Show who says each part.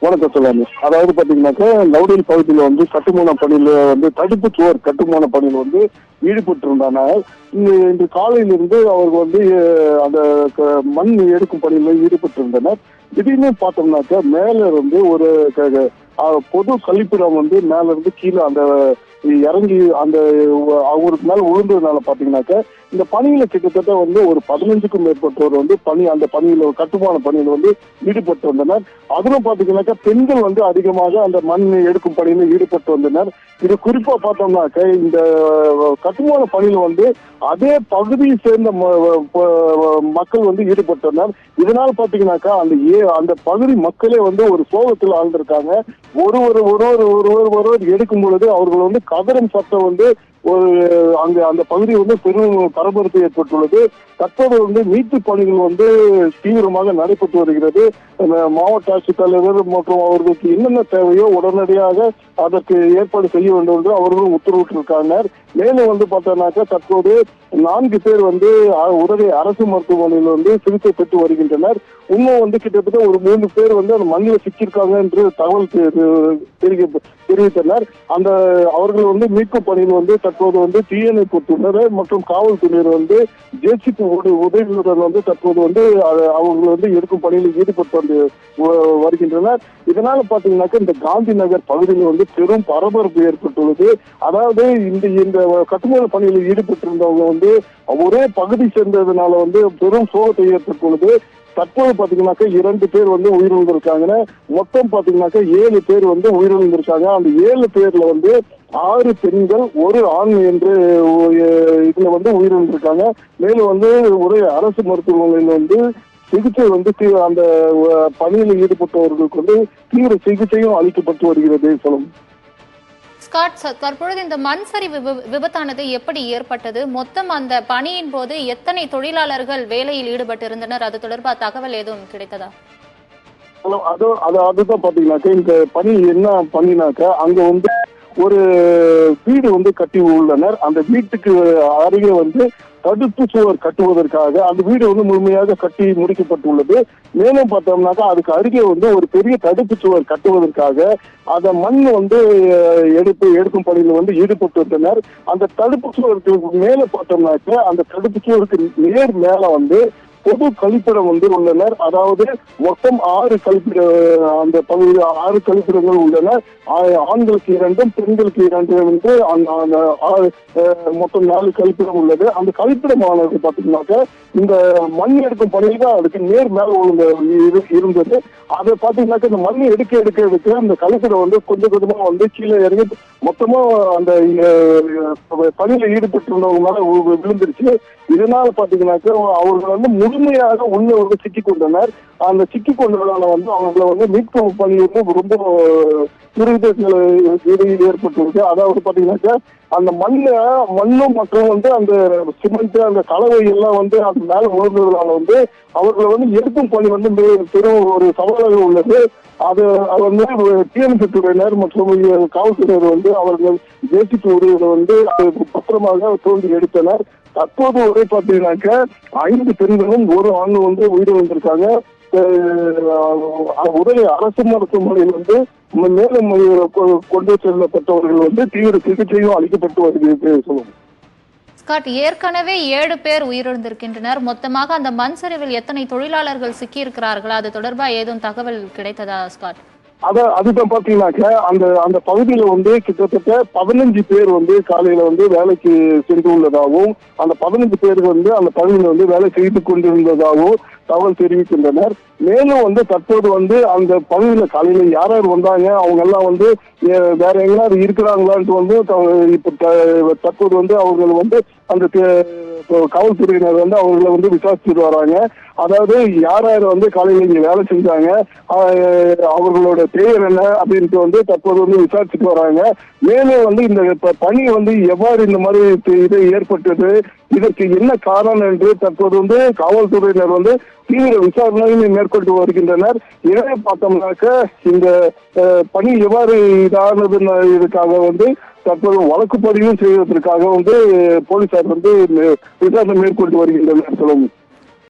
Speaker 1: வணக்கம் சொல்லாங்க. அதாவது பாத்தீங்கன்னாக்கா லவுடில் பகுதியில் வந்து கட்டுமான பணியில வந்து தடுப்பு சுவர் கட்டுமான பணியில் வந்து ஈடுபட்டு இருந்தாங்க. இன்று காலையிலிருந்து அவர்கள் வந்து அந்த மண் எடுக்கும் பணியில ஈடுபட்டு இருந்தனர். திடீர்னு பார்த்தோம்னாக்கா மேல இருந்து ஒரு பொது கழிப்பிடம் வந்து மேல இருந்து கீழே அந்த இறங்கி அந்த அவருக்கு மேல விழுந்ததுனால பாத்தீங்கன்னாக்கா இந்த பணியில கிட்டத்தட்ட வந்து ஒரு 15க்கும் மேற்பட்டோர் வந்து அந்த பணியில கட்டுமான பணியில வந்து ஈடுபட்டு வந்தனர். அதிலும் பாத்தீங்கன்னாக்கா பெண்கள் வந்து அதிகமாக அந்த மண் எடுக்கும் பணியில ஈடுபட்டு வந்தனர். இது குறிப்பா பார்த்தோம்னாக்க இந்த கட்டுமான பணியில வந்து அதே பகுதியை சேர்ந்த மக்கள் வந்து ஈடுபட்டனர். இதனால பாத்தீங்கன்னாக்கா அந்த பகுதி மக்களே வந்து ஒரு சோகத்தில் ஆழ்ந்திருக்காங்க. ஒருவர் எடுக்கும் பொழுது அவர்கள் வந்து கதறும் சத்தம் வந்து அந்த பகுதி வந்து பெரும் பரபரப்பு ஏற்பட்டுள்ளது. தற்போது வந்து மீட்பு பணிகள் வந்து தீவிரமாக நடைபெற்று வருகிறது. மாவட்ட ஆட்சித்தலைவர் மற்றும் அவர்களுக்கு என்னென்ன தேவையோ உடனடியாக அதற்கு ஏற்பாடு செய்ய வேண்டும் என்று அவர்களும் உத்தரவிட்டிருக்காங்க. மேலும் வந்து பார்த்தோம்னாக்கா தற்போது 4 பேர் வந்து உதவி அரசு மருத்துவமனையில் வந்து சிகிச்சை பெற்று வருகின்றனர். இன்னும் வந்து கிட்டத்தட்ட ஒரு 3 பேர் வந்து அந்த மண்ணில் சிக்கியிருக்காங்க என்று தகவல் தெரிவித்தனர். அவர்கள் வந்து மீட்பு பணியில் வந்து தற்போது வந்து தீயணைப்புத்துறையினர் மற்றும் காவல்துறையினர் வந்து ஜேசிபி உதவியுடன் வந்து தற்போது வந்து அவங்க வந்து எடுக்கும் பணியில் ஈடுபட்டு வந்து வருகின்றனர். இதனால பாத்தீங்கன்னாக்கா இந்த காந்தி நகர் பகுதியில் வந்து பெரும் பரபரப்பு ஏற்பட்டுள்ளது. அதாவது இந்த கட்டுமான பணியில் ஈடுபட்டிருந்தவங்க வந்து ஒரே பகுதி சேர்ந்ததுனால வந்து பெரும் சோகத்தை ஏற்பட்டுள்ளது. தற்போது பாத்தீங்கன்னாக்கா 2 பேர் வந்து உயிரிழந்திருக்காங்க. மொத்தம் பாத்தீங்கன்னாக்கா 7 பேர் வந்து உயிரிழந்திருக்காங்க. அந்த 7 பேர்ல வந்து 6 பெண்கள் 1 ஆண் என்று இதுல வந்து உயிரிழந்திருக்காங்க. மேலும் வந்து ஒரு அரசு மருத்துவமனையில் வந்து சிகிச்சை வந்து அந்த பணியில் ஈடுபட்டவர்களுக்கு வந்து தீவிர சிகிச்சையும் அளிக்கப்பட்டு வருகிறது. சொல்லும்
Speaker 2: ஸ்காட், தற்பொழுது இந்த மண் சரிவு விபத்தானது எப்படி ஏற்பட்டது? மொத்தம் அந்த பணியின் போது எத்தனை தொழிலாளர்கள் வேலையில் ஈடுபட்டு இருந்தனர்? அது தொடர்பாக தகவல் ஏதும் கிடைத்ததா?
Speaker 1: அதுதான் பாத்தீங்கன்னாக்கா இந்த பணி என்ன பண்ணினாக்கா அங்க வந்து ஒரு வீடு வந்து கட்டி உள்ளனர். அந்த வீட்டுக்கு அருகே வந்து தடுப்பு சுவர் கட்டுவதற்காக அந்த வீடு வந்து முழுமையாக கட்டி முடிக்கப்பட்டுள்ளது. மேலும் பார்த்தோம்னாக்கா அதுக்கு அருகே வந்து ஒரு பெரிய தடுப்பு சுவர் கட்டுவதற்காக அந்த மண் வந்து எடுக்கும் பணியில் வந்து ஈடுபட்டு வந்தனர். அந்த தடுப்பு சுவருக்கு மேல பார்த்தோம்னாக்கா அந்த தடுப்பு சுவருக்கு நேர் மேல வந்து பொது கழிப்பிடம் வந்து உள்ளனர். அதாவது மொத்தம் 6 அந்த பகுதியில் 6 கழிப்பிடங்கள் உள்ளன. ஆண்களுக்கு 2 பெண்களுக்கு 2 வந்து மொத்தம் 4 கழிப்பிடம் உள்ளது. அந்த கழிப்பிடமானது பார்த்தீங்கன்னாக்க இந்த மண் எடுக்கும் பணியில் தான் அதுக்கு நேர் மேல இருந்தது. அதை பார்த்தீங்கன்னாக்க இந்த மண் எடுக்க அந்த கழிப்பிடம் வந்து கொஞ்சம் கொஞ்சமா வந்து கீழே இறங்கி மொத்தமா அந்த பணியில ஈடுபட்டிருந்தவங்க மேல விழுந்துருச்சு. இதனால பாத்தீங்கன்னாக்க அவர்கள் வந்து முழுமையாக உள்ள வந்து சிக்கிக் கொண்டனர். அந்த சிக்கிக் கொண்டதால வந்து அவங்களை வந்து மீட்பு பணி வந்து ரொம்ப ஏற்பட்டுள்ளது. அதாவது பாத்தீங்கன்னாக்கா அந்த மண்ணும் மக்கள் வந்து அந்த சிமெண்ட் அந்த கலவை எல்லாம் வந்து அந்த மேல விழுந்ததுனால வந்து அவர்களை வந்து எடுக்கும் பணி வந்து பெரும் ஒரு சவாலாக உள்ளது. அது வந்து டிஎன்சி துறையினர் மற்றும் காவல்துறையினர் வந்து அவர்கள் ஜேசிபி உதவிகளை வந்து பத்திரமாக தோண்டி எடுத்தனர். தற்போது வரை பார்த்தீங்கன்னாக்க 5 பெண்களும் 1 ஆணும் வந்து உயிரிழந்திருக்காங்க. உதவி அரசு மருத்துவமனையில் வந்து மேலும் கொண்டு செல்லப்பட்டவர்கள் வந்து தீவிர சிகிச்சையும் அளிக்கப்பட்டு வருகிறது. சொல்லுங்க
Speaker 2: ஸ்காட், ஏற்கனவே 7 பேர் உயிரிழந்திருக்கின்றனர். மொத்தமாக அந்த மண் சரிவில் எத்தனை தொழிலாளர்கள் சிக்கியிருக்கிறார்கள்? அது தொடர்பாக ஏதும் தகவல் கிடைத்ததா ஸ்காட்?
Speaker 1: அதுதான் பாத்தீங்கன்னாக்க அந்த பகுதியில வந்து கிட்டத்தட்ட 15 பேர் வந்து காலையில வந்து வேலைக்கு சென்று உள்ளதாகவும் அந்த 15 பேர் வந்து அந்த பகுதியில வந்து வேலை செய்து கொண்டிருந்ததாகவும் தகவல் தெரிவிக்கின்றனர். மேலும் வந்து தற்போது வந்து அந்த பகுதியில காலையில யார் வந்தாங்க அவங்க எல்லாம் வந்து வேற எங்கேயாவது இருக்கிறாங்களான்ட்டு வந்து இப்ப தற்போது வந்து அவர்கள் வந்து அந்த காவல்துறையினர் வந்து அவர்களை வந்து விசாரிச்சுட்டு வராங்க. அதாவது யார் வந்து காலையில இங்க வேலை செஞ்சாங்க, அவர்களோட பெயர் என்ன அப்படின்ட்டு வந்து தற்போது வந்து விசாரிச்சுட்டு வராங்க. மேலும் வந்து இந்த பணி வந்து எவ்வாறு இந்த மாதிரி இது ஏற்பட்டது, இதற்கு என்ன காரணம் என்று தற்போது வந்து காவல்துறையினர் வந்து தீவிர விசாரணையை மேற்கொண்டு வருகின்றனர். எனவே பார்த்தோம்னாக்க இந்த பணி எவ்வாறு இதானது இதுக்காக வந்து தற்போது வழக்கு பதிவு செய்வதற்காக வந்து போலீசார் வந்து விசாரணை மேற்கொண்டு வருகின்றனர். சொல்லுங்க.